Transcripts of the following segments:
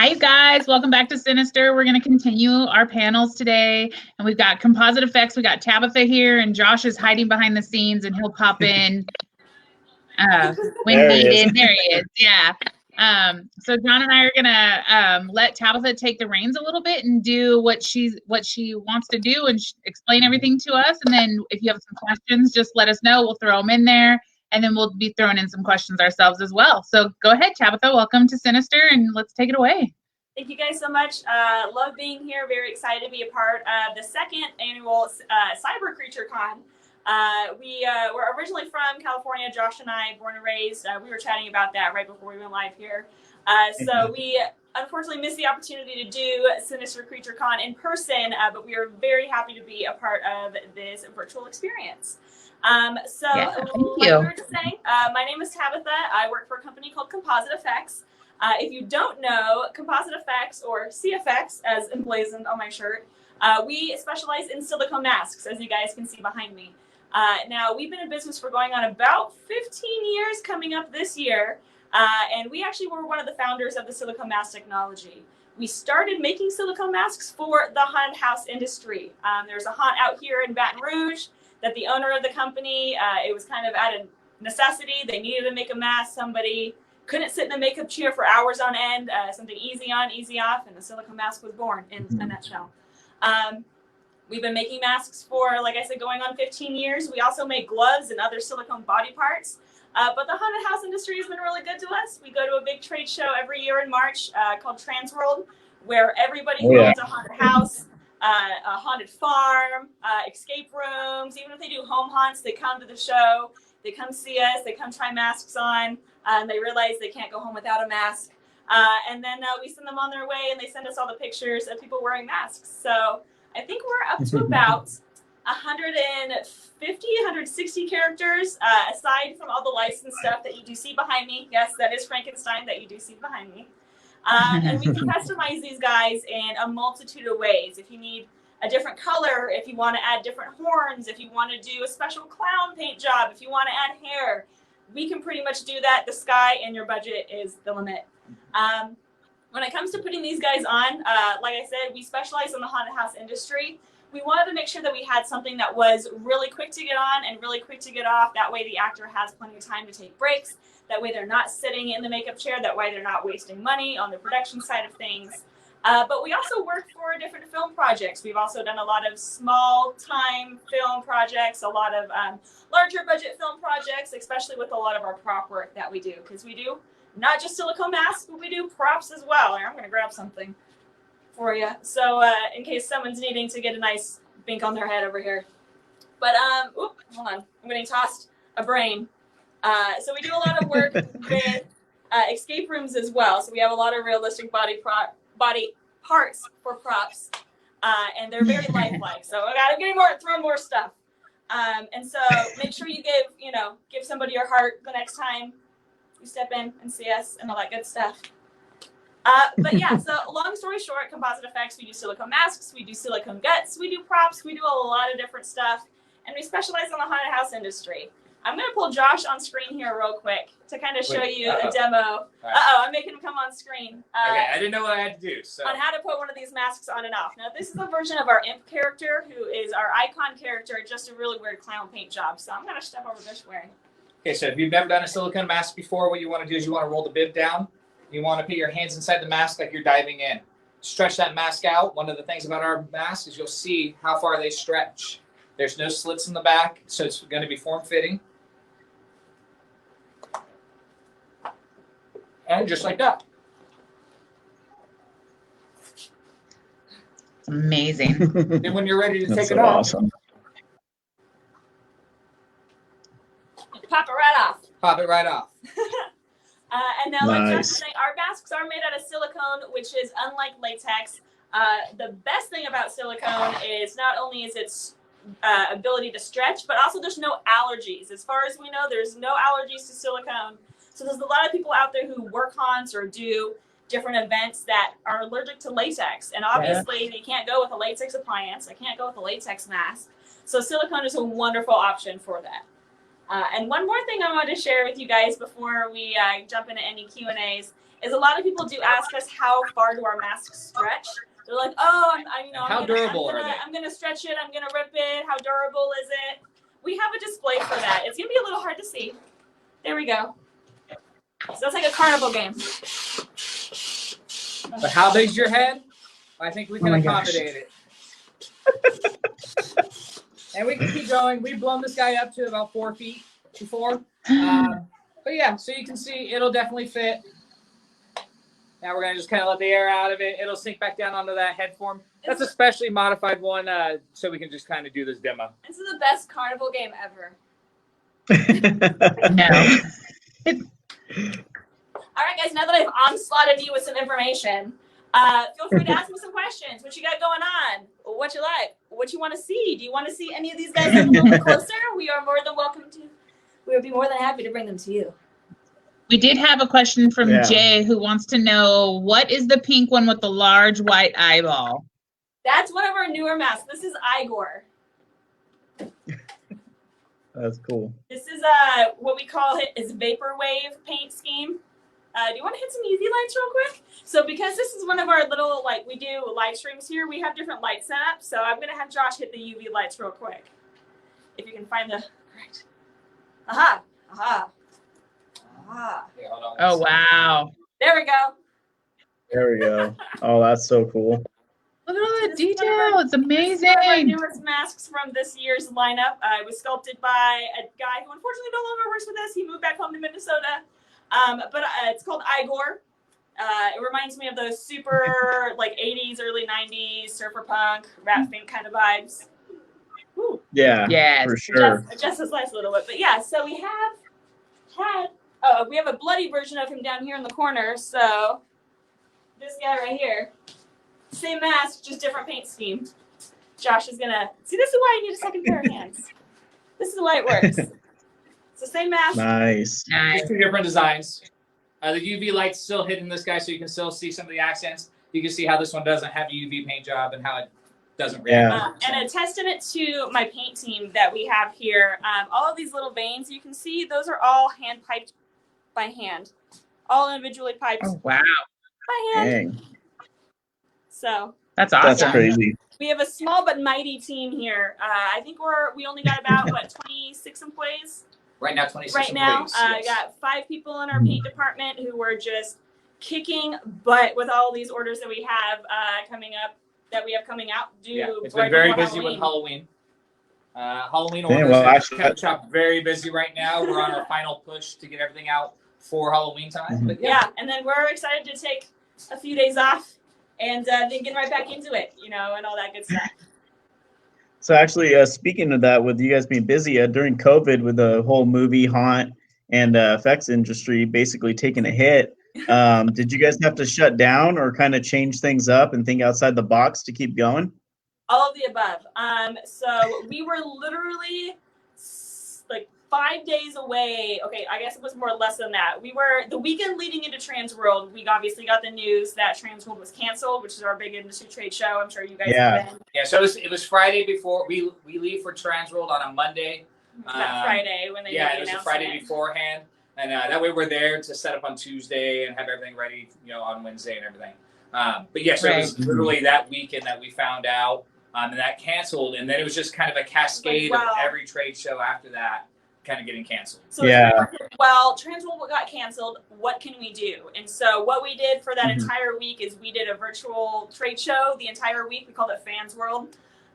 Hi guys, welcome back to Sinister. We're going to continue our panels today, and we've got composite effects. We got Tabitha here, and Josh is hiding behind the scenes, and he'll pop in when needed. There he is. Yeah. So John and I are gonna let Tabitha take the reins a little bit and do what she wants to do and explain everything to us. And then if you have some questions, just let us know. We'll throw them in there, and then we'll be throwing in some questions ourselves as well. So go ahead, Tabitha. Welcome to Sinister, and let's take it away. Thank you guys so much. Love being here. Very excited to be a part of the second annual Cyber Creature Con. We were originally from California, Josh and I, born and raised. We were chatting about that right before we went live here. So we unfortunately missed the opportunity to do Sinister Creature Con in person, but we are very happy to be a part of this virtual experience. Like we were just saying, my name is Tabitha. I work for a company called Composite Effects. If you don't know, Composite Effects, or CFX, as emblazoned on my shirt, we specialize in silicone masks, as you guys can see behind me. Now, we've been in business for going on about 15 years coming up this year, and we actually were one of the founders of the silicone mask technology. We started making silicone masks for the haunted house industry. There's a haunt out here in Baton Rouge that the owner of the company, it was kind of out of necessity. They needed to make a mask. Somebody couldn't sit in a makeup chair for hours on end, something easy on, easy off, and the silicone mask was born in a nutshell. We've been making masks for, like I said, going on 15 years. We also make gloves and other silicone body parts. But the haunted house industry has been really good to us. We go to a big trade show every year in March called Transworld, where everybody who owns a haunted house, a haunted farm, escape rooms, even if they do home haunts, they come to the show. They come see us. They come try masks on. And they realize they can't go home without a mask. And then we send them on their way, and they send us all the pictures of people wearing masks. So I think we're up to about 150, 160 characters, aside from all the licensed stuff that you do see behind me. Yes, that is Frankenstein that you do see behind me. And we can customize these guys in a multitude of ways. If you need a different color, if you want to add different horns, if you want to do a special clown paint job, if you want to add hair, we can pretty much do that. The sky and your budget is the limit. When it comes to putting these guys on, like I said, we specialize in the haunted house industry. We wanted to make sure that we had something that was really quick to get on and really quick to get off. That way the actor has plenty of time to take breaks. That way they're not sitting in the makeup chair. That way they're not wasting money on the production side of things. But we also work for different film projects. We've also done a lot of small-time film projects, a lot of larger budget film projects, especially with a lot of our prop work that we do. Because we do not just silicone masks, but we do props as well. Here, I'm going to grab something for you. So in case someone's needing to get a nice bink on their head over here. But, hold on. I'm getting tossed a brain. So we do a lot of work with escape rooms as well. So we have a lot of realistic body parts for props, and they're very lifelike. So I'm getting throwing more stuff. And so make sure you give somebody your heart the next time you step in and see us and all that good stuff. But yeah, so long story short, Composite Effects, we do silicone masks, we do silicone guts, we do props, we do a lot of different stuff, and we specialize in the haunted house industry. I'm going to pull Josh on screen here real quick to kind of show you a demo. I'm making him come on screen. Okay, I didn't know what I had to do. So. On how to put one of these masks on and off. Now, this is a version of our imp character, who is our icon character, just a really weird clown paint job. So I'm going to step over this way. Okay, so if you've never done a silicone mask before, what you want to do is you want to roll the bib down. You want to put your hands inside the mask like you're diving in. Stretch that mask out. One of the things about our mask is you'll see how far they stretch. There's no slits in the back, so it's going to be form-fitting. And just like that. Amazing. Then when you're ready to take it off, awesome. Pop it right off. Pop it right off. And now, like Josh was saying, our masks are made out of silicone, which is unlike latex. The best thing about silicone is not only is its ability to stretch, but also there's no allergies. As far as we know, there's no allergies to silicone. So there's a lot of people out there who work haunts or do different events that are allergic to latex. And obviously they can't go with a latex appliance. They can't go with a latex mask. So silicone is a wonderful option for that. And one more thing I wanted to share with you guys before we jump into any Q&As is a lot of people do ask us how far do our masks stretch. They're like, oh, How durable are they? I'm gonna stretch it. I'm gonna rip it. How durable is it? We have a display for that. It's gonna be a little hard to see. There we go. So it's like a carnival game. But how big's your head? I think we can accommodate it. And we can keep going. We've blown this guy up to about 4 feet before. But yeah, so you can see it'll definitely fit. Now we're going to just kind of let the air out of it. It'll sink back down onto that head form. That's a specially modified one, so we can just kind of do this demo. This is the best carnival game ever. No. All right, guys, now that I've onslaughted you with some information, feel free to ask me some questions. What you got going on? What you like? What you want to see? Do you want to see any of these guys a little bit closer? We are more than welcome to. We would be more than happy to bring them to you. We did have a question from Jay who wants to know, what is the pink one with the large white eyeball? That's one of our newer masks. This is Igor. That's cool. This is what we call it is vaporwave paint scheme. Do you want to hit some UV lights real quick? So because this is one of our little, like, we do live streams here, we have different light setups. So I'm going to have Josh hit the UV lights real quick. If you can find the correct. Aha. Aha. Aha. Okay, hold on. Oh, wow. There we go. There we go. Oh, that's so cool. Look at all the detail. It's amazing. One of our newest masks from this year's lineup. It was sculpted by a guy who unfortunately no longer works with us. He moved back home to Minnesota. But it's called Igor. It reminds me of those super like 80s, early 90s surfer punk, rap think kind of vibes. Woo. Yeah, Yes. for sure. Just his life a little bit. But yeah, so we have a bloody version of him down here in the corner. So this guy right here, same mask, just different paint scheme. Josh is gonna see. This is why you need a second pair of hands. This is the way it works. It's the same mask. Nice. Just two different designs. The UV light's still hitting this guy, so you can still see some of the accents. You can see how this one doesn't have a UV paint job and how it doesn't react. And a testament to my paint team that we have here. All of these little veins you can see, those are all hand piped by hand. All individually piped Oh, wow. by hand. Dang. So That's awesome. That's crazy. we have a small but mighty team here. I think we only got about 26 employees. Right now, 26 Right now, employees, I got 5 people in our paint department who were just kicking butt with all these orders that we have coming up, that we have coming out. It's been very busy with Halloween. Halloween orders well, shop very busy right now. We're on our final push to get everything out for Halloween time. But Yeah, and then we're excited to take a few days off and then get right back into it, and all that good stuff. So actually, speaking of that, with you guys being busy during COVID, with the whole movie haunt and effects industry basically taking a hit, did you guys have to shut down or kind of change things up and think outside the box to keep going? All of the above. So we were literally like 5 days away. Okay, I guess it was more or less than that. We were the weekend leading into Transworld. We obviously got the news that Transworld was canceled, which is our big industry trade show. I'm sure you guys have been. Yeah, so it was Friday before we leave for Transworld on a Monday. That Friday when they it was a Friday beforehand, and that way we're there to set up on Tuesday and have everything ready, on Wednesday and everything. But yes, it was literally that weekend that we found out, and that canceled, and then it was just kind of a cascade of every trade show after that kind of getting canceled. So Transworld got canceled. What can we do? And so what we did for that entire week is we did a virtual trade show the entire week. We called it Fans World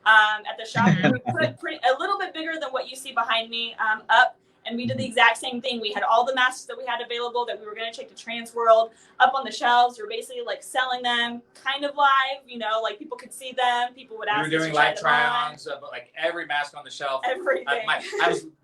at the shop. And we put a little bit bigger than what you see behind me up. And we did the exact same thing. We had all the masks that we had available that we were going to take to Transworld up on the shelves. We were basically like selling them kind of live, like people could see them. People would ask us to try them on. We were doing live try-ons of like every mask on the shelf. Everything.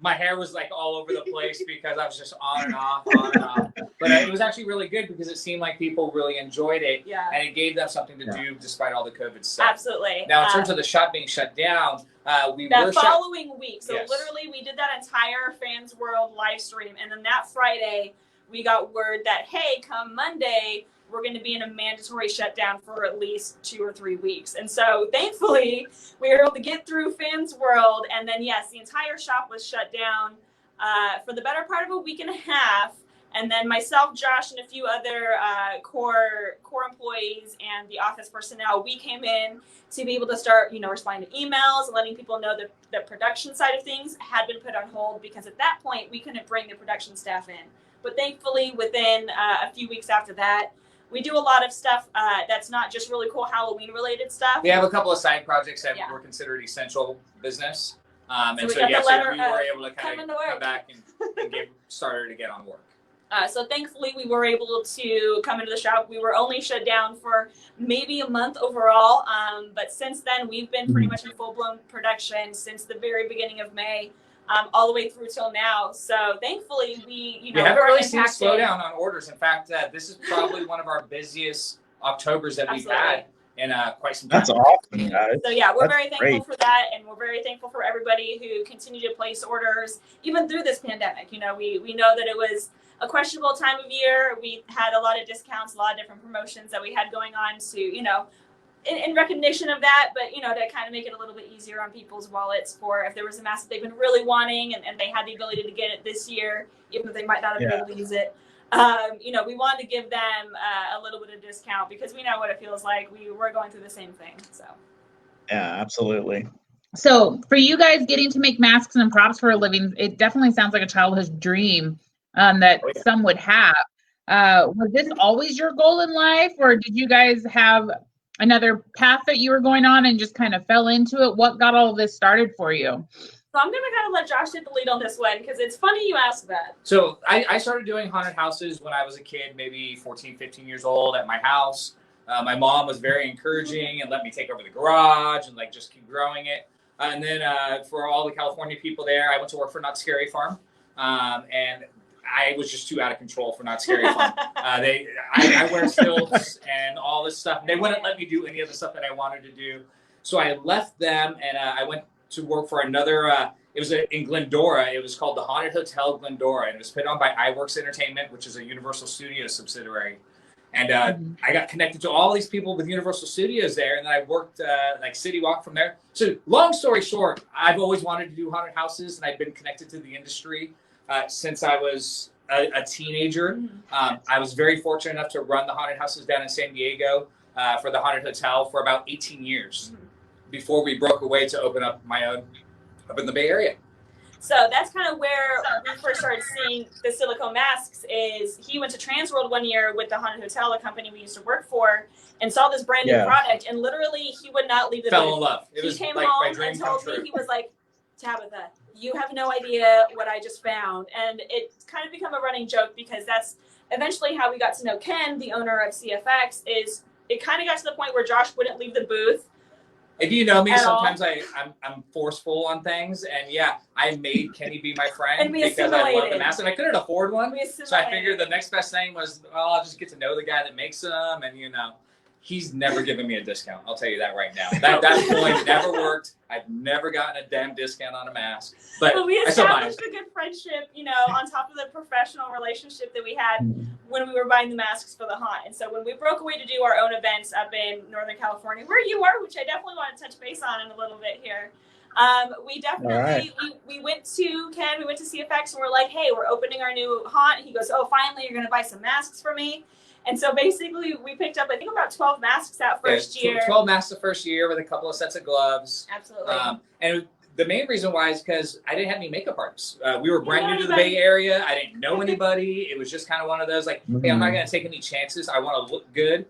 My hair was like all over the place because I was just on and off, on and off. But it was actually really good because it seemed like people really enjoyed it. Yeah. And it gave them something to do despite all the COVID stuff. Absolutely. Now, in terms of the shop being shut down, that following week. So literally we did that entire Fans World live stream. And then that Friday, we got word that, hey, come Monday, we're going to be in a mandatory shutdown for at least 2 or 3 weeks. And so thankfully, we were able to get through Fans World. And then, yes, the entire shop was shut down. for the better part of a week and a half. And then myself, Josh, and a few other core employees and the office personnel, we came in to be able to start, responding to emails and letting people know that the production side of things had been put on hold because at that point we couldn't bring the production staff in. But thankfully, within a few weeks after that, we do a lot of stuff that's not just really cool Halloween-related stuff. We have a couple of side projects that were considered essential business. And so we were able to kind of come back and get started to get on work. So thankfully, we were able to come into the shop. We were only shut down for maybe a month overall. But since then, we've been pretty much in full-blown production since the very beginning of May, all the way through till now. So thankfully, we haven't really seen a slowdown on orders. In fact, this is probably one of our busiest Octobers that we've had in quite some time. That's awesome, guys. So yeah, we're very thankful for that, and we're very thankful for everybody who continued to place orders even through this pandemic. We know that it was a questionable time of year. We had a lot of discounts, a lot of different promotions that we had going on to, in recognition of that, but, to kind of make it a little bit easier on people's wallets for if there was a mask that they've been really wanting and they had the ability to get it this year, even if they might not have been able to use it. We wanted to give them a little bit of discount because we know what it feels like. We're going through the same thing. So. Yeah, absolutely. So for you guys getting to make masks and props for a living, it definitely sounds like a childhood dream that some would have. Was this always your goal in life, or did you guys have another path that you were going on and just kind of fell into it? What got all of this started for you? So I'm going to kind of let Josh take the lead on this one because it's funny you asked that. So I started doing haunted houses when I was a kid, maybe 14, 15 years old at my house. My mom was very encouraging and let me take over the garage and just keep growing it. And then for all the California people there, I went to work for Not Scary Farm. And I was just too out of control for Not Scary Farm. I wear stilts and all this stuff. And they wouldn't let me do any of the stuff that I wanted to do. So I left them and I went to work for another, it was in Glendora. It was called the Haunted Hotel Glendora. And it was put on by iWorks Entertainment, which is a Universal Studios subsidiary. And I got connected to all these people with Universal Studios there. And then I worked City Walk from there. So long story short, I've always wanted to do haunted houses and I've been connected to the industry since I was a teenager. I was very fortunate enough to run the haunted houses down in San Diego for the Haunted Hotel for about 18 years before we broke away to open up my own up in the Bay Area. So that's kind of where we first started seeing the Silicone Masks. Is he went to Transworld one year with the Haunted Hotel, a company we used to work for, and saw this brand new product, and literally he would not leave the booth. Fell in love. He came home and told me, he was like, Tabitha, you have no idea what I just found. And it's kind of become a running joke because that's eventually how we got to know Ken, the owner of CFX, is it kind of got to the point where Josh wouldn't leave the booth. If you know me, sometimes I'm forceful on things. And I made Kenny be my friend because I love the mask. And I couldn't afford one. So I figured the next best thing was, I'll just get to know the guy that makes them. And, he's never given me a discount. I'll tell you that right now. That point never worked. I've never gotten a damn discount on a mask. But we established a good friendship, on top of the professional relationship that we had when we were buying the masks for the haunt. And so when we broke away to do our own events up in Northern California, where you are, which I definitely want to touch base on in a little bit here, we definitely, we went to Ken, we went to CFX, and we're like, hey, we're opening our new haunt. He goes, oh, finally, you're going to buy some masks for me. And so basically we picked up, I think, about 12 masks that first year. 12 masks the first year with a couple of sets of gloves. Absolutely. And the main reason why is because I didn't have any makeup artists. We were brand new to the Bay Area. I didn't know anybody. It was just kind of one of those hey, I'm not going to take any chances. I want to look good,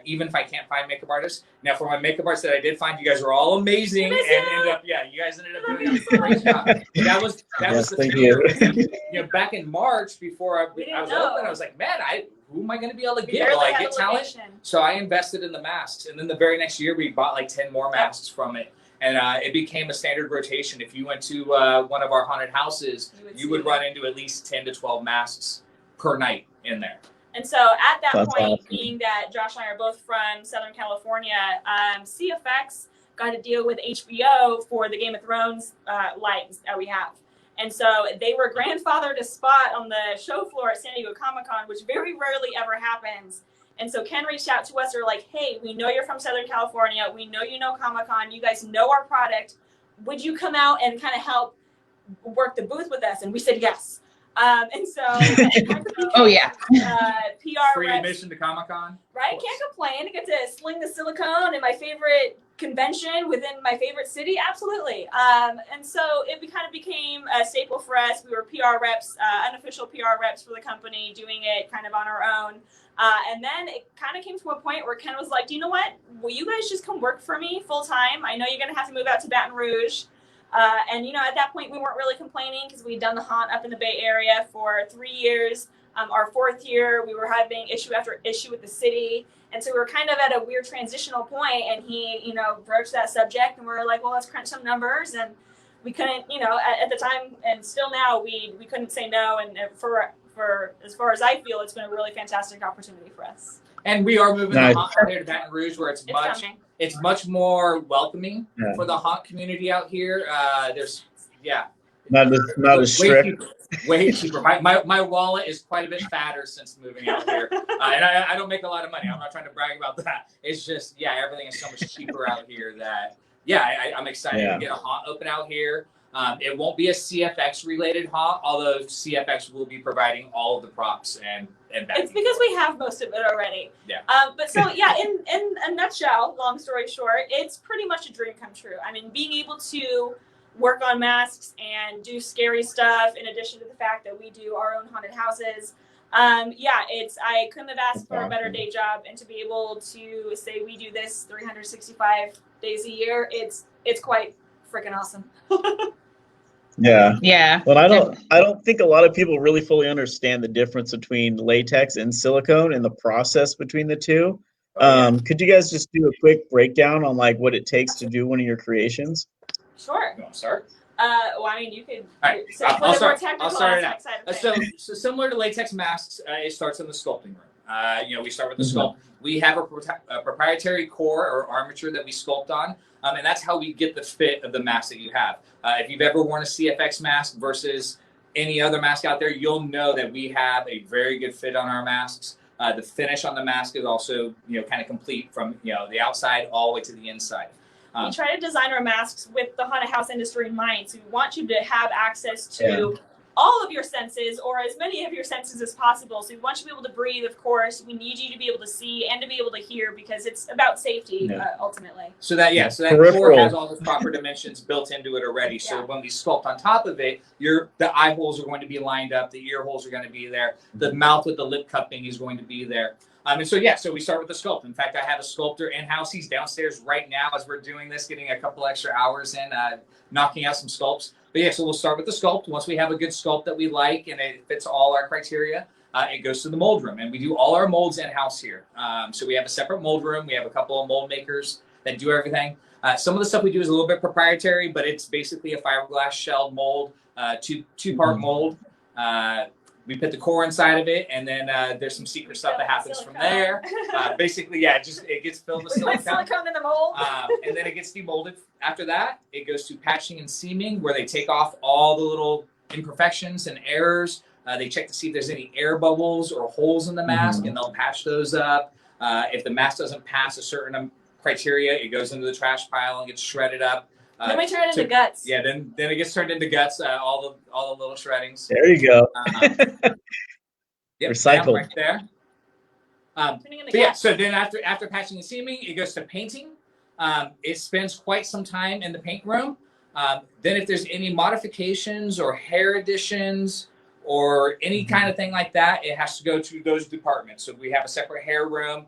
even if I can't find makeup artists. Now, for my makeup artists that I did find, you guys were all amazing. And ended up, you guys ended up doing a great job. That was the thing. Back in March, before I was open, I was like, man, who am I going to be able to get? Will I get talent? So I invested in the masks. And then the very next year, we bought 10 more masks from it. And it became a standard rotation. If you went to one of our haunted houses, you would run into at least 10 to 12 masks per night in there. And so at that point, awesome. Being that Josh and I are both from Southern California, CFX got a deal with HBO for the Game of Thrones lights that we have. And so they were grandfathered a spot on the show floor at San Diego Comic-Con, which very rarely ever happens. And so Ken reached out to us. They're like, hey, we know you're from Southern California. We know you know Comic-Con. You guys know our product. Would you come out and kind of help work the booth with us? And we said yes. And so Oh yeah. PR Free reps, admission to Comic-Con. right? Can't complain. I get to sling the silicone in my favorite convention within my favorite city. Absolutely. And so it kind of became a staple for us. We were PR reps, unofficial PR reps for the company, doing it kind of on our own. And then it kind of came to a point where Ken was like, do you know what? Will you guys just come work for me full time? I know you're going to have to move out to Baton Rouge. And, you know, at that point, we weren't really complaining because we'd done the haunt up in the Bay Area for 3 years. Our 4th year, we were having issue after issue with the city. And so we were kind of at a weird transitional point, and he, you know, broached that subject, and we were like, well, let's crunch some numbers. And we couldn't, you know, at the time, and still now, we couldn't say no. And for as far as I feel, it's been a really fantastic opportunity for us. And we are moving Nice. the haunt out here to Baton Rouge, where it's much more welcoming for the haunt community out here. Not as strict. Way cheaper. My wallet is quite a bit fatter since moving out here, and I don't make a lot of money. I'm not trying to brag about that. It's just everything is so much cheaper out here that I'm excited to get a haunt open out here. It won't be a CFX related haunt, although CFX will be providing all of the props and it's because we have most of it already. Yeah. But so in a nutshell, long story short, it's pretty much a dream come true. I mean, being able to work on masks and do scary stuff, in addition to the fact that we do our own haunted houses. I couldn't have asked for a better day job, and to be able to say we do this 365 days a year, it's quite freaking awesome. Yeah. Well, I don't think a lot of people really fully understand the difference between latex and silicone and the process between the two. Could you guys just do a quick breakdown on like what it takes to do one of your creations? Sure. You want to start? Well, I mean, you could. All right, I'll start it out. So similar to latex masks, it starts in the sculpting room. We start with the sculpt. We have a proprietary core or armature that we sculpt on, and that's how we get the fit of the mask that you have. If you've ever worn a CFX mask versus any other mask out there, you'll know that we have a very good fit on our masks. The finish on the mask is also, kind of complete from, the outside all the way to the inside. We try to design our masks with the haunted house industry in mind. So we want you to have access to all of your senses, or as many of your senses as possible. So we want you to be able to breathe, of course. We need you to be able to see and to be able to hear, because it's about safety, ultimately. So that core has all the proper dimensions built into it already. So when we sculpt on top of it, the eye holes are going to be lined up, the ear holes are going to be there, the mouth with the lip cupping is going to be there. So we start with the sculpt. In fact, I have a sculptor in-house. He's downstairs right now as we're doing this, getting a couple extra hours in, knocking out some sculpts. But so we'll start with the sculpt. Once we have a good sculpt that we like and it fits all our criteria, it goes to the mold room. And we do all our molds in-house here. So we have a separate mold room. We have a couple of mold makers that do everything. Some of the stuff we do is a little bit proprietary, but it's basically a fiberglass shelled mold, two-part mold. We put the core inside of it, and then there's some secret stuff that happens from there. It gets filled with silicone. Silicone in the mold. And then it gets demolded. After that, it goes to patching and seaming, where they take off all the little imperfections and errors. They check to see if there's any air bubbles or holes in the mask, and they'll patch those up. If the mask doesn't pass a certain criteria, it goes into the trash pile and gets shredded up. Then we turn it into guts. Yeah, then it gets turned into guts. All the little shreddings. There you go. Yep, Recycled right there. So then after patching and seaming, it goes to painting. It spends quite some time in the paint room. Then if there's any modifications or hair additions or any kind of thing like that, it has to go to those departments. So we have a separate hair room.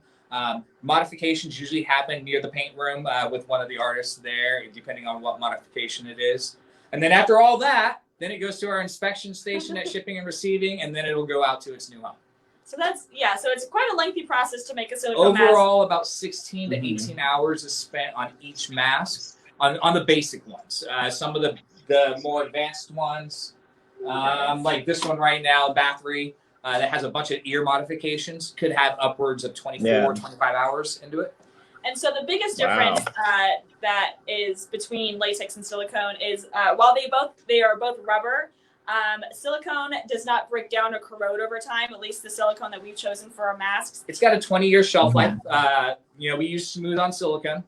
Modifications usually happen near the paint room with one of the artists there, depending on what modification it is. And then after all that, then it goes to our inspection station at shipping and receiving, and then it'll go out to its new home. So so it's quite a lengthy process to make a silicone mask. Overall, about 16 to 18 hours is spent on each mask, on the basic ones. Some of the more advanced ones, like this one right now, Bathory, that has a bunch of ear modifications, could have upwards of 24, 25 hours into it. And so the biggest difference that is between latex and silicone is while they are both rubber, Silicone does not break down or corrode over time, at least the silicone that we've chosen for our masks. It's got a 20-year shelf life. You know, we use smooth on silicone,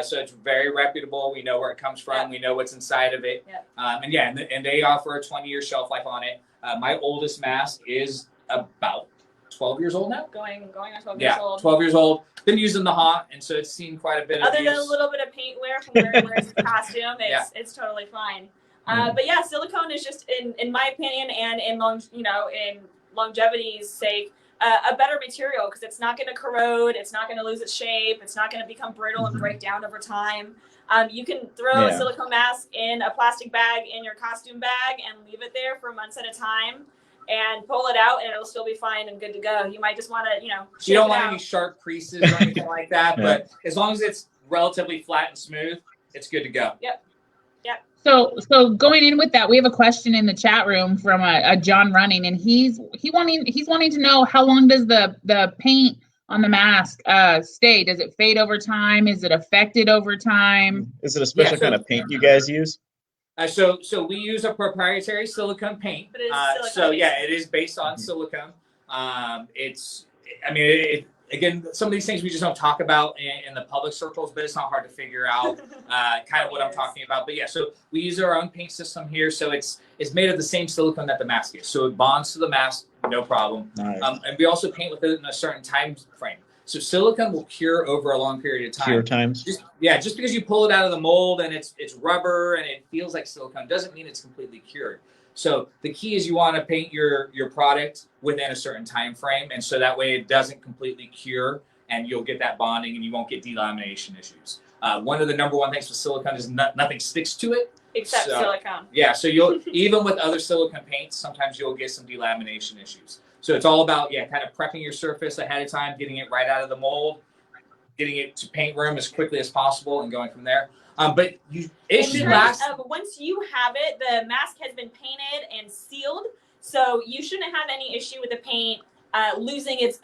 so it's very reputable. We know where it comes from. Yep. We know what's inside of it. Yep. And they offer a 20-year shelf life on it. My oldest mask is about 12 years old now. Going on 12 years old. 12 years old. Been using the haunt, and so it's seen quite a bit of use. Other than a little bit of paint wear from where it wears the costume, it's totally fine. But yeah, silicone is just, in my opinion, and in longevity's sake, a better material because it's not going to corrode, it's not going to lose its shape, it's not going to become brittle and break down over time. You can throw a silicone mask in a plastic bag in your costume bag and leave it there for months at a time and pull it out and it'll still be fine and good to go. You might just want to, you don't want any sharp creases or anything like that, but as long as it's relatively flat and smooth, it's good to go. Yep. So going in with that, we have a question in the chat room from a John Running, and he's wanting to know how long does the paint on the mask stay? Does it fade over time? Is it affected over time? Is it a special kind of paint you guys use? So we use a proprietary silicone paint. But it is silicone. It is based on silicone. Again, some of these things we just don't talk about in the public circles, but it's not hard to figure out kind of what I'm talking about. But yeah, so we use our own paint system here. So it's made of the same silicone that the mask is. So it bonds to the mask, no problem. Nice. And we also paint with it in a certain time frame. So silicone will cure over a long period of time. Cure times? Just because you pull it out of the mold and it's rubber and it feels like silicone doesn't mean it's completely cured. So the key is you want to paint your product within a certain time frame, and so that way it doesn't completely cure, and you'll get that bonding, and you won't get delamination issues. One of the number one things with silicone is nothing sticks to it except silicone. Yeah, so you'll even with other silicone paints, sometimes you'll get some delamination issues. So it's all about kind of prepping your surface ahead of time, getting it right out of the mold, getting it to paint room as quickly as possible, and going from there. But it should last. Once you have it, the mask has been painted and sealed, so you shouldn't have any issue with the paint losing its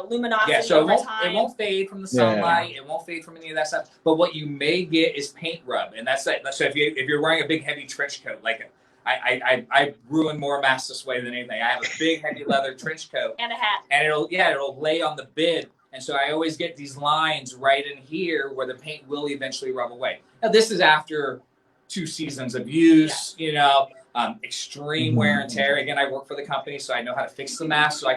luminosity over time. It won't fade from the sunlight. It won't fade from any of that stuff. But what you may get is paint rub, and that's like, so if you're wearing a big heavy trench coat, like I ruin more masks this way than anything. I have a big heavy leather trench coat and a hat, and it'll lay on the bib. And so I always get these lines right in here where the paint will eventually rub away. Now, this is after 2 seasons of use, extreme wear and tear. Again, I work for the company, so I know how to fix the mask. So I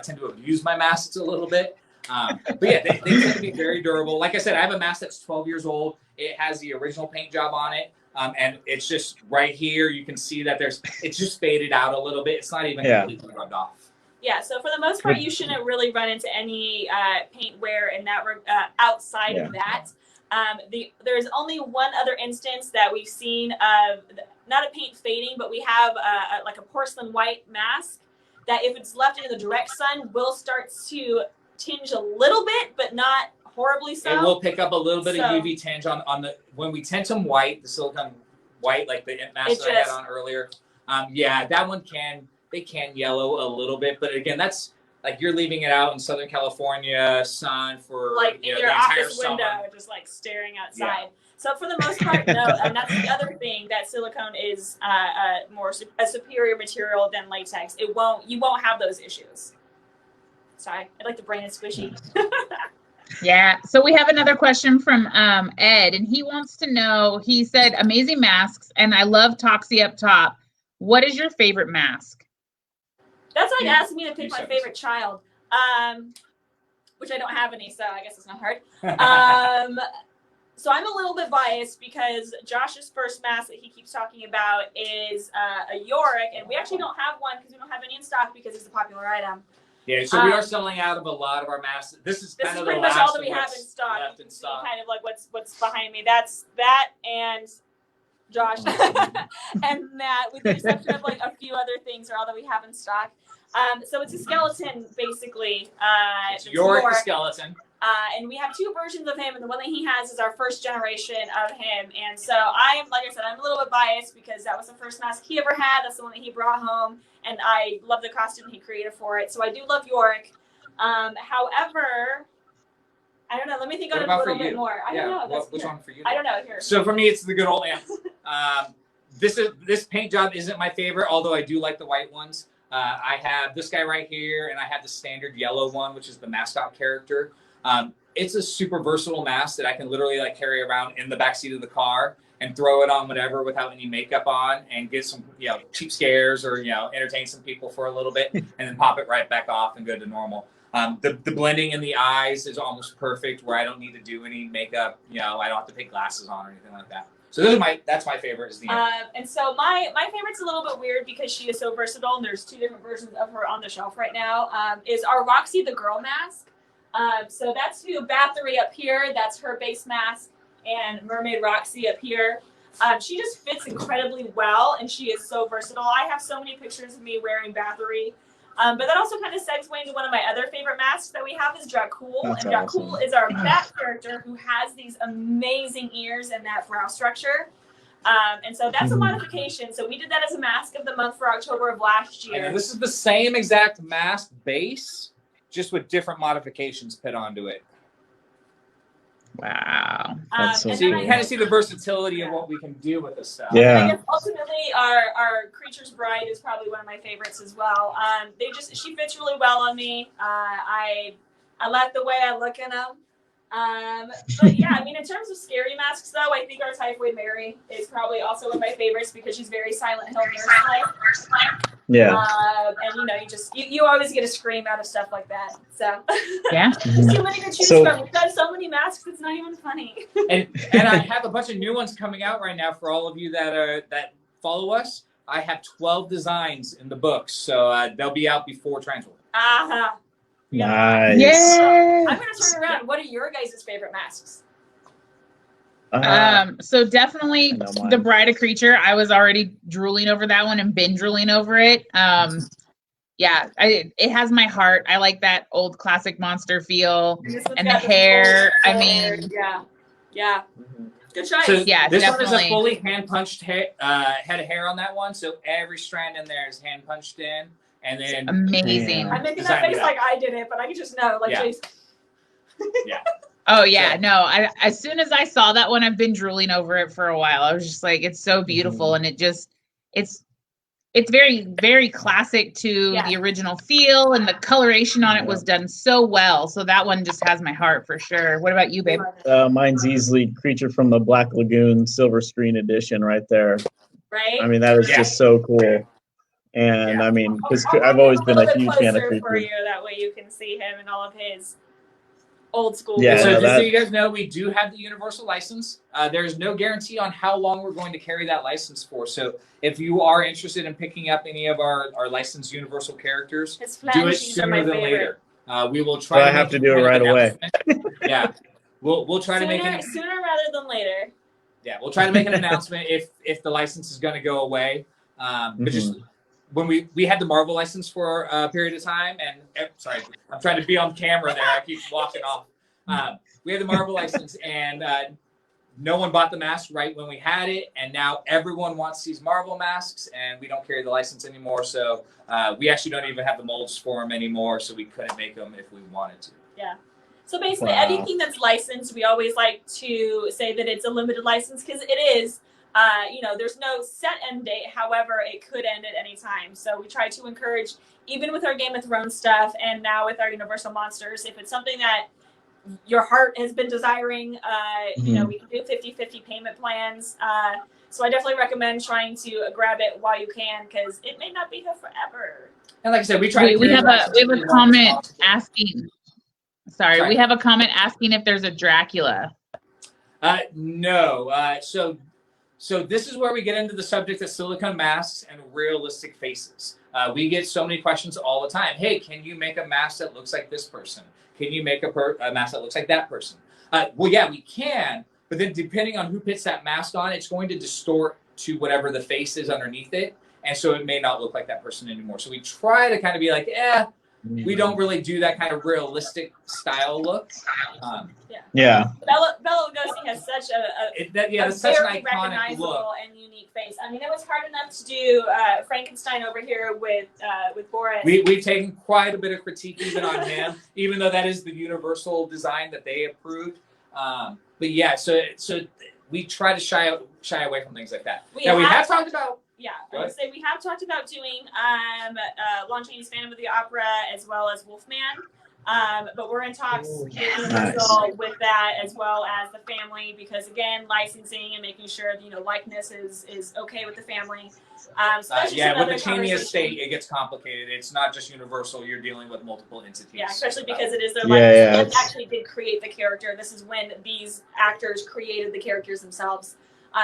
tend to abuse my masks a little bit. But yeah, they tend to be very durable. Like I said, I have a mask that's 12 years old. It has the original paint job on it. And it's just right here. You can see that it's just faded out a little bit. It's not even completely rubbed off. Yeah, so for the most part, you shouldn't really run into any paint wear in that outside of that. There's only one other instance that we've seen of not a paint fading, but we have like a porcelain white mask that if it's left in the direct sun will start to tinge a little bit, but not horribly so. It will pick up a little bit of UV tinge on the when we tint them white, the silicone white, like the mask that I had on earlier. That one can yellow a little bit, but again, that's like you're leaving it out in Southern California sun for like in your office window, just like staring outside. Yeah. So for the most part, no. And that's the other thing, that silicone is a superior material than latex. You won't have those issues. Sorry, I like the brain is squishy. Yeah. So we have another question from Ed, and he wants to know. He said, "Amazing masks, and I love Toxie up top. What is your favorite mask?" That's like asking me to pick my favorite child, which I don't have any, so I guess it's not hard. So I'm a little bit biased because Josh's first mask that he keeps talking about is a Yorick, and we actually don't have one because we don't have any in stock because it's a popular item. Yeah, so we are selling out of a lot of our masks. This is kind of pretty the much last all that we have in stock. Left in stock. Kind of like what's behind me. That's that and Josh and Matt, with the exception of like a few other things, are all that we have in stock. So it's a skeleton, basically. It's Yorick skeleton. And we have 2 versions of him, and the one that he has is our first generation of him. And so like I said, I'm a little bit biased because that was the first mask he ever had. That's the one that he brought home, and I love the costume he created for it. So I do love Yorick. However, I don't know. Let me think on it a little bit more. I don't know. Which one for you? I don't know. Here. So for me, it's the good old amp. this paint job isn't my favorite, although I do like the white ones. I have this guy right here, and I have the standard yellow one, which is the mascot character. It's a super versatile mask that I can literally like carry around in the backseat of the car and throw it on whatever without any makeup on, and get some cheap scares, or entertain some people for a little bit, and then pop it right back off and go to normal. The blending in the eyes is almost perfect, where I don't need to do any makeup. I don't have to put glasses on or anything like that. So that's my favorite. Is the and so my favorite's a little bit weird because she is so versatile, and there's 2 different versions of her on the shelf right now. Is our Roxy the girl mask. So that's who Bathory up here. That's her base mask, and Mermaid Roxy up here. She just fits incredibly well, and she is so versatile. I have so many pictures of me wearing Bathory. But that also kind of segues into one of my other favorite masks that we have is Dracul. That's and Dracul awesome. is our bat character who has these amazing ears and that brow structure. And so that's a modification. So we did that as a mask of the month for October of last year. And this is the same exact mask base, just with different modifications put onto it. Wow. That's so So you cool. can kind of see the versatility of what we can do with this stuff. Yeah. I guess ultimately our Creature's Bride is probably one of my favorites as well. She fits really well on me. I like the way I look in them. But yeah, I mean, in terms of scary masks though, I think our Typhoid Mary is probably also one of my favorites because she's very Silent Hill nurse-like. Yeah. And you always get a scream out of stuff like that. So Yeah. there's too many to choose from. We've got so many masks, it's not even funny. And I have a bunch of new ones coming out right now for all of you that follow us. I have 12 designs in the books, so they'll be out before Transworld. Uh-huh. Nice. Yay! I'm gonna turn around. What are your guys' favorite masks? So definitely I know mine. the Bride of Creature. I was already drooling over that one and been drooling over it. Yeah, it has my heart. I like that old classic monster feel, and the hair. I mean, yeah. Good choice. So Yeah, this one is a definitely. fully hand punched head of hair on that one, so every strand in there is hand punched in, and then amazing. I'm making Design that face it. like I did it, but I can just know, like, Yeah. please. Oh yeah, So- no. As soon as I saw that one, I've been drooling over it for a while. I was just like, it's so beautiful, and it's very, very classic to Yeah. the original feel, and the coloration on it was done so well. So that one just has my heart for sure. What about you, babe? Mine's easily Creature from the Black Lagoon Silver Screen Edition right there. Right? I mean, that is Yeah. just so cool. And I mean, because I've always been a huge fan of for Creature. you. That way you can see him and all of his old school. Yeah, so no, just so that- you guys know, we do have the universal license. There's no guarantee on how long we're going to carry that license for. So if you are interested in picking up any of our licensed universal characters, His do it flashies are my sooner than favorite. later. We will try. So I to have make to do it kind of right an away. announcement. Yeah, we'll try to make it. Sooner rather than later. Yeah, we'll try to make an announcement if the license is going to go away. But just when we had the Marvel license for a period of time, and sorry, I'm trying to be on camera there. I keep walking off. We had the Marvel license, and no one bought the mask right when we had it, and now everyone wants these Marvel masks, and we don't carry the license anymore. So we actually don't even have the molds for them anymore, so we couldn't make them if we wanted to. Yeah. So basically, Wow. anything that's licensed, we always like to say that it's a limited license because it is. There's no set end date. However, it could end at any time. So we try to encourage, even with our Game of Thrones stuff and now with our Universal Monsters, if it's something that your heart has been desiring, we can do 50-50 payment plans. So I definitely recommend trying to grab it while you can because it may not be here forever. And like I said, we try. We have a comment asking. asking. Sorry, we have a comment asking if there's a Dracula. No. So this is where we get into the subject of silicone masks and realistic faces. We get so many questions all the time. Hey, can you make a mask that looks like this person? Can you make a mask that looks like that person? Well, yeah, we can. But then depending on who puts that mask on, it's going to distort to whatever the face is underneath it. And so it may not look like that person anymore. So we try to kind of be like, we don't really do that kind of realistic style look. Yeah. Bela Lugosi has such a That's such an very iconic recognizable look. and unique face. I mean, it was hard enough to do Frankenstein over here with Boris. We've taken quite a bit of critique even on him, even though that is the universal design that they approved. But yeah, so we try to shy away from things like that. We Now we have have talked about. Yeah, Go I would ahead. say we have talked about doing Lon Chaney's Phantom of the Opera as well as Wolfman. But we're in talks with Universal with that as well as the family because again, licensing and making sure likeness is okay with the family. So that's just Yeah, with another the Cheney conversation. estate, it gets complicated. It's not just Universal; you're dealing with multiple entities. Yeah, especially because it is their Yeah, likeness. They actually did create the character. This is when these actors created the characters themselves.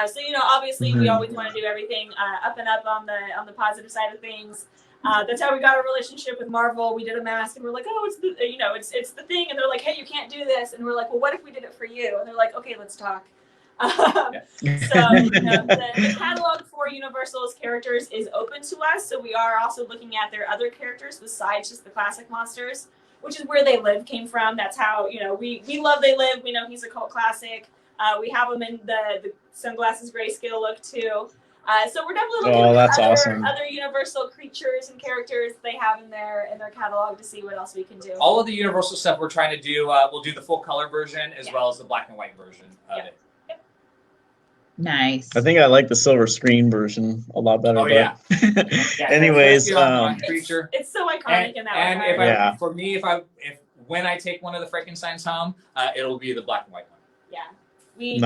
So obviously we always want to do everything up and up on the positive side of things. That's how we got our relationship with Marvel. We did a mask, and we're like, oh, it's the it's the thing, and they're like, hey, you can't do this, and we're like, well, what if we did it for you? And they're like, okay, let's talk. So the catalog for Universal's characters is open to us. So we are also looking at their other characters besides just the classic monsters, which is where They Live came from. That's how we love They Live. We know he's a cult classic. We have him in the sunglasses grayscale look too. So we're definitely looking at other Universal creatures and characters they have in their catalog to see what else we can do. All of the Universal stuff we're trying to do, we'll do the full color version as well as the black and white version of it. Nice. I think I like the silver screen version a lot better. Oh yeah. Anyways, creature. It's so iconic in that way. And for me, when I take one of the Frankensteins home, it'll be the black and white one. Yeah. We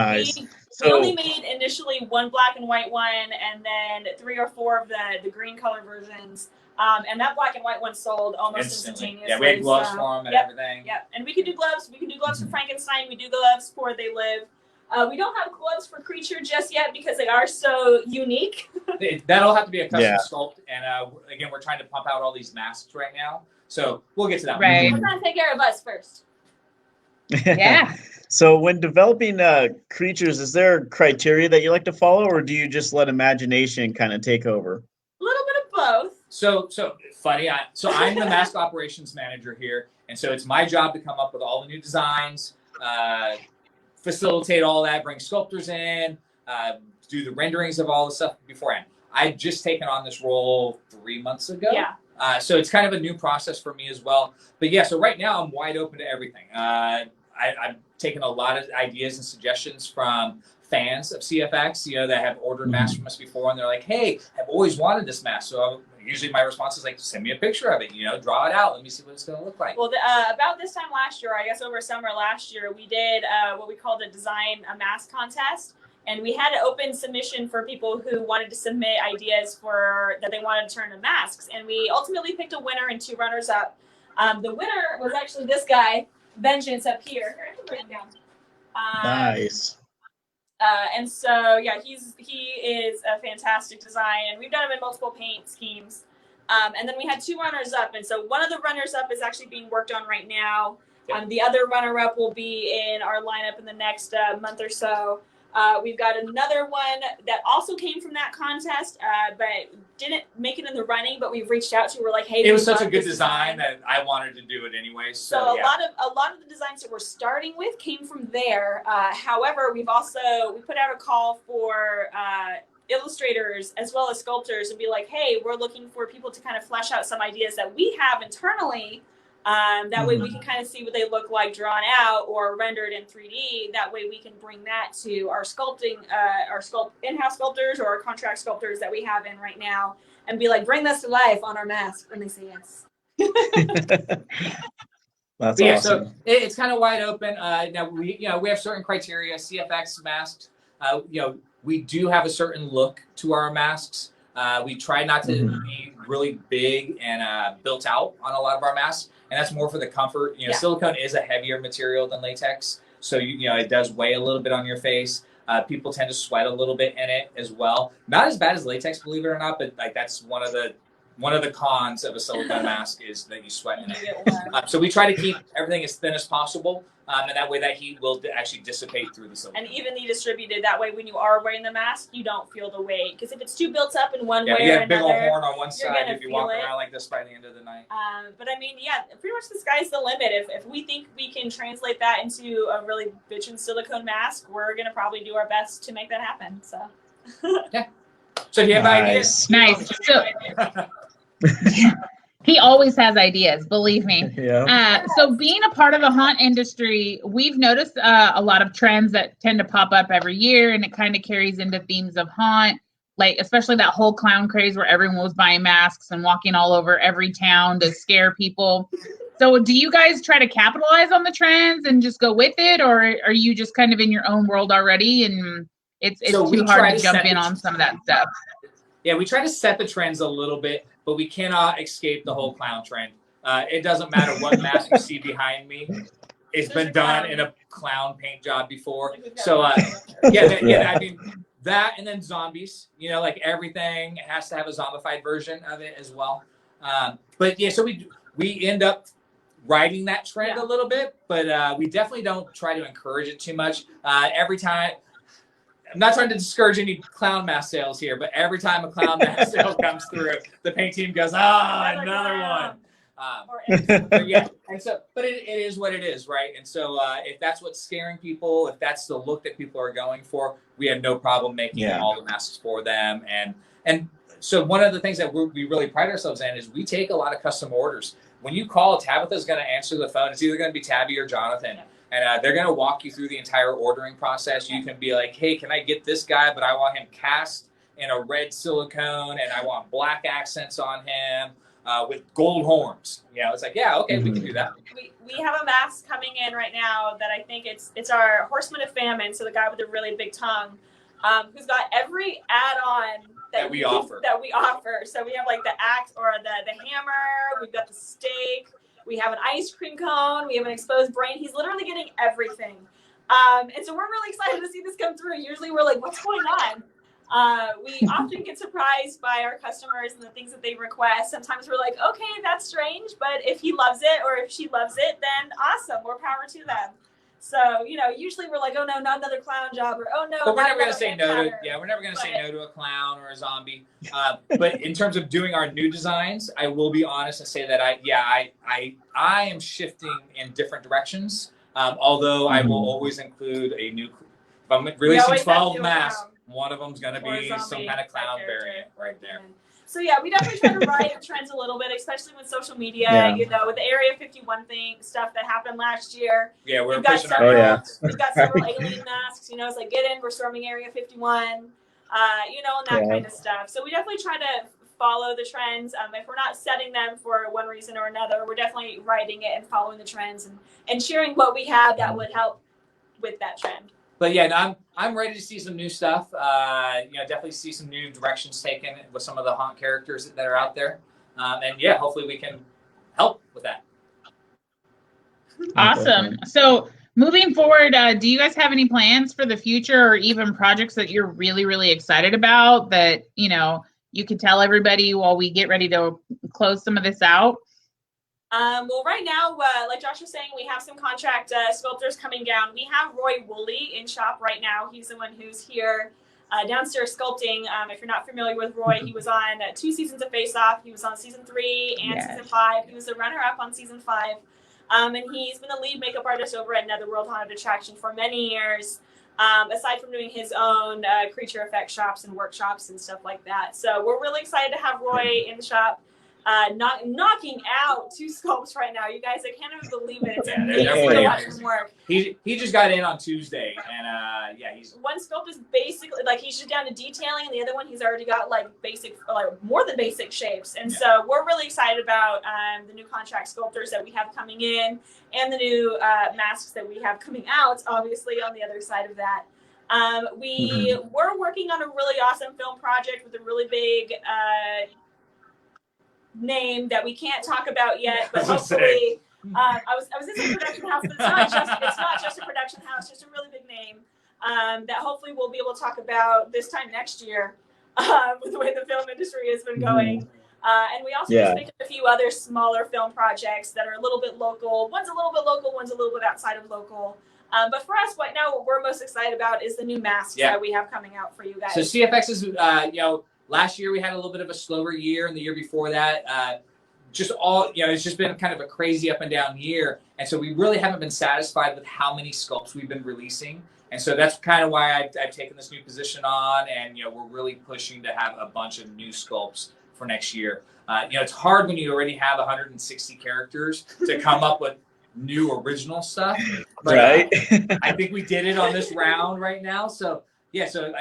only made initially one black and white one, and then 3 or 4 of the green color versions. And that black and white one sold almost instantaneously. Yeah, we had gloves for them and everything. Yep, and we can do gloves. We can do gloves for Frankenstein. We do gloves for They Live. We don't have gloves for Creature just yet because they are so unique. That'll have to be a custom sculpt. And again, we're trying to pump out all these masks right now. So we'll get to that. Right. We're trying to take care of us first. Yeah. So when developing creatures, is there criteria that you like to follow, or do you just let imagination kind of take over? A little bit of both. So funny. I'm the mask operations manager here, and so it's my job to come up with all the new designs, facilitate all that, bring sculptors in, do the renderings of all the stuff beforehand. I've just taken on this role 3 months ago. Yeah. So it's kind of a new process for me as well. But yeah, so right now I'm wide open to everything. I've taken a lot of ideas and suggestions from fans of CFX, that have ordered masks from us before, and they're like, hey, I've always wanted this mask. So usually my response is like, send me a picture of it, draw it out. Let me see what it's going to look like. Well, about this time last year, I guess over summer last year, we did what we called a design a mask contest. And we had an open submission for people who wanted to submit ideas that they wanted to turn into masks. And we ultimately picked a winner and 2 runners up. The winner was actually this guy, Vengeance, up here. Here, I can bring him down. Nice. And so, yeah, he is a fantastic design. And we've done him in multiple paint schemes. And then we had 2 runners up. And so one of the runners up is actually being worked on right now. The other runner up will be in our lineup in the next month or so. We've got another one that also came from that contest, but didn't make it in the running. But we've reached out to. We're like, hey, it was such a good design that I wanted to do it anyway. So a lot of the designs that we're starting with came from there. However, we put out a call for illustrators as well as sculptors and be like, hey, we're looking for people to kind of flesh out some ideas that we have internally. That way we can kind of see what they look like drawn out or rendered in 3D. That way we can bring that to our sculpting, in-house sculptors or our contract sculptors that we have in right now and be like, bring this to life on our mask. And they say yes. That's awesome. So it's kind of wide open. Now we have certain criteria. CFX masks. We do have a certain look to our masks. We try not to be really big and built out on a lot of our masks, and that's more for the comfort. Silicone is a heavier material than latex, so it does weigh a little bit on your face. People tend to sweat a little bit in it as well. Not as bad as latex, believe it or not, but that's one of the cons of a silicone mask is that you sweat in it. So we try to keep everything as thin as possible. And that way that heat will actually dissipate through the silicone. And evenly distributed. That way when you are wearing the mask, you don't feel the weight. Because if it's too built up in one way or another, you have a big old horn on one side if you walk around like this by the end of the night. But I mean, yeah, pretty much the sky's the limit. If we think we can translate that into a really bitchin' silicone mask, we're going to probably do our best to make that happen. So. Yeah. So do you have ideas? Nice. So, He always has ideas, believe me. Yeah. So being a part of the haunt industry, we've noticed a lot of trends that tend to pop up every year, and it kind of carries into themes of haunt, like especially that whole clown craze where everyone was buying masks and walking all over every town to scare people. So do you guys try to capitalize on the trends and just go with it, or are you just kind of in your own world already and it's too hard to jump in on some of that stuff? Yeah, we try to set the trends a little bit, but we cannot escape the whole clown trend. It doesn't matter what mask you see behind me. It's been done in a clown paint job before. So, yeah, I mean, that and then zombies. You know, like everything has to have a zombified version of it as well. But yeah, so we end up riding that trend a little bit, but we definitely don't try to encourage it too much. Every time, I'm not trying to discourage any clown mask sales here, but every time a clown mask sale comes through, the paint team goes, another one. But yeah, and so, but it is what it is, right? And so if that's what's scaring people, if that's the look that people are going for, we have no problem making all the masks for them. And so one of the things that we really pride ourselves in is we take a lot of custom orders. When you call, Tabitha's going to answer the phone. It's either going to be Tabby or Jonathan. And they're going to walk you through the entire ordering process. You can be like, hey, can I get this guy, but I want him cast in a red silicone, and I want black accents on him with gold horns. You know, it's like, yeah, okay, we can do that. We have a mask coming in right now that I think it's our Horseman of Famine, so the guy with the really big tongue, who's got every add-on that we offer. So we have like the axe or the hammer, we've got the stake, we have an ice cream cone, we have an exposed brain. He's literally getting everything. And so we're really excited to see this come through. Usually we're like, what's going on? We often get surprised by our customers and the things that they request. Sometimes we're like, okay, that's strange, but if he loves it or if she loves it, then awesome, more power to them. So, you know, usually we're like, oh no, not another clown job, or oh no. But we're never going to say no to, we're never going to say no to a clown or a zombie. But in terms of doing our new designs, I will be honest and say that I am shifting in different directions. Although I will always include a new, if I'm releasing 12 masks, one of them's going to be some kind of clown variant right there. So yeah, we definitely try to ride the trends a little bit, especially with social media, you know, with the Area 51 thing, stuff that happened last year. Yeah, we've got several alien masks, you know, it's like, get in, we're storming Area 51, you know, and that kind of stuff. So we definitely try to follow the trends. If we're not setting them for one reason or another, we're definitely riding it and following the trends and sharing what we have that would help with that trend. But yeah, no, I'm ready to see some new stuff. You know, definitely see some new directions taken with some of the haunt characters that are out there. And yeah, hopefully we can help with that. Awesome. So moving forward, do you guys have any plans for the future or even projects that you're really, really excited about that, you know, you could tell everybody while we get ready to close some of this out? Well, right now, like Josh was saying, we have some contract sculptors coming down. We have Roy Woolley in shop right now. He's the one who's here downstairs sculpting. If you're not familiar with Roy, he was on 2 seasons of Face Off. He was on season 3 and season 5. He was the runner-up on season 5. And he's been the lead makeup artist over at Netherworld Haunted Attraction for many years, aside from doing his own creature effect shops and workshops and stuff like that. So we're really excited to have Roy in the shop. Knocking out 2 sculpts right now. You guys, I can't even believe it. It's amazing to watch him work. He just got in on Tuesday, and he's one sculpt is basically like he's just down to detailing, and the other one he's already got like basic, like more than basic shapes. And so we're really excited about the new contract sculptors that we have coming in, and the new masks that we have coming out. Obviously, on the other side of that. We were working on a really awesome film project with a really big name that we can't talk about yet, but hopefully I was in a production house, but it's not just a production house, just a really big name that hopefully we'll be able to talk about this time next year with the way the film industry has been going. And we also just picked up a few other smaller film projects that are a little bit local. One's a little bit local, one's a little bit outside of local. But for us right now, what we're most excited about is the new masks that we have coming out for you guys. So CFX is, you know, last year we had a little bit of a slower year, and the year before that, just all, you know, it's just been kind of a crazy up and down year. And so we really haven't been satisfied with how many sculpts we've been releasing. And so that's kind of why I've taken this new position on, and, you know, we're really pushing to have a bunch of new sculpts for next year. It's hard when you already have 160 characters to come up with new original stuff. But, right. I think we did it on this round right now. So yeah, so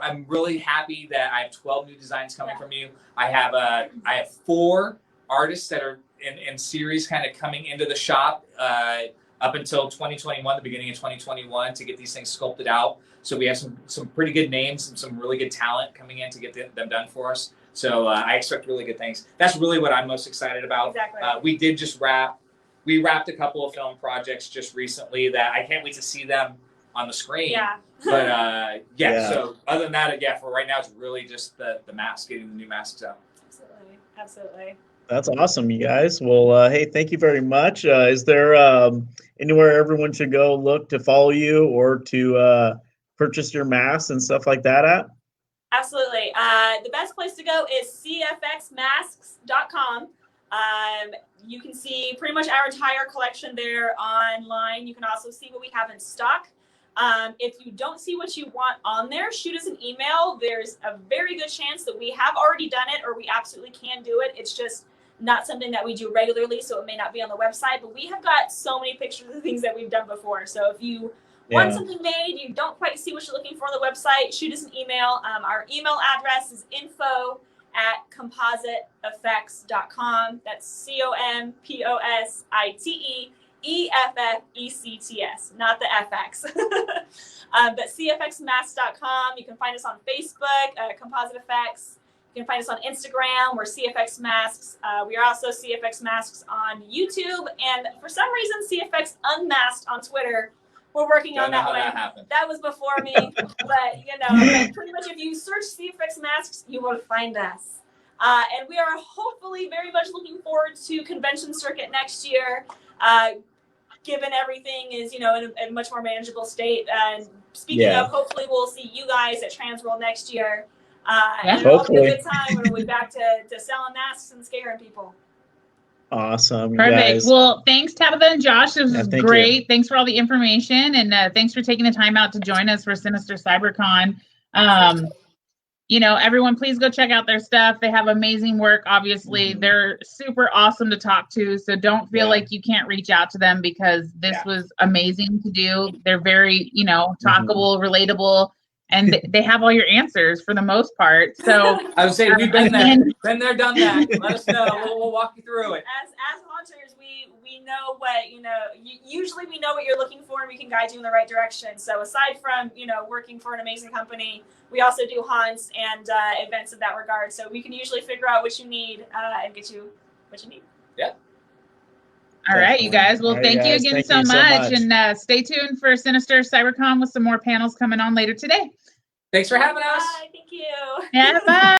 I'm really happy that I have 12 new designs coming from you. I have 4 artists that are in series kind of coming into the shop up until 2021, the beginning of 2021, to get these things sculpted out. So we have some pretty good names and some really good talent coming in to get them done for us. So I expect really good things. That's really what I'm most excited about. Exactly. We did just we wrapped a couple of film projects just recently that I can't wait to see them on the screen. Yeah. But yeah, so other than that, yeah, for right now, it's really just the masks, getting the new masks out. Absolutely. Absolutely. That's awesome, you guys. Well, hey, thank you very much. Is there anywhere everyone should go look to follow you or to purchase your masks and stuff like that at? Absolutely. The best place to go is cfxmasks.com. You can see pretty much our entire collection there online. You can also see what we have in stock. If you don't see what you want on there, shoot us an email. There's a very good chance that we have already done it or we absolutely can do it. It's just not something that we do regularly, so it may not be on the website. But we have got so many pictures of things that we've done before. So if you want something made, you don't quite see what you're looking for on the website, shoot us an email. Our email address is info@compositeeffects.com. That's COMPOSITEEFFECTS, not the FX. But CFXmasks.com. You can find us on Facebook, Composite Effects. You can find us on Instagram. We're CFX Masks. We are also CFX Masks on YouTube. And for some reason, CFX Unmasked on Twitter. We're working on that one. That was before me. But, pretty much if you search CFX Masks, you will find us. And we are hopefully very much looking forward to convention circuit next year, given everything is, in a much more manageable state. And speaking of, hopefully we'll see you guys at Transworld next year. And it'll be a good time when we'll be back to selling masks and scaring people. Awesome. Perfect. Guys. Well, thanks, Tabitha and Josh. This was great. You. Thanks for all the information, and thanks for taking the time out to join us for Sinister Cyber Con. Everyone, please go check out their stuff. They have amazing work. Obviously, they're super awesome to talk to. So don't feel like you can't reach out to them because this was amazing to do. They're very, talkable, relatable. And they have all your answers for the most part. So I would say we've been there, done that. Let us know. We'll walk you through it. As hunters, we know what usually we know what you're looking for, and we can guide you in the right direction. So aside from working for an amazing company, we also do hunts and events in that regard. So we can usually figure out what you need and get you what you need. Yeah. All right, you guys. Well, thank you again so much. And stay tuned for Sinister Cyber Con with some more panels coming on later today. Thanks for having us. Bye. Thank you. Yeah, bye.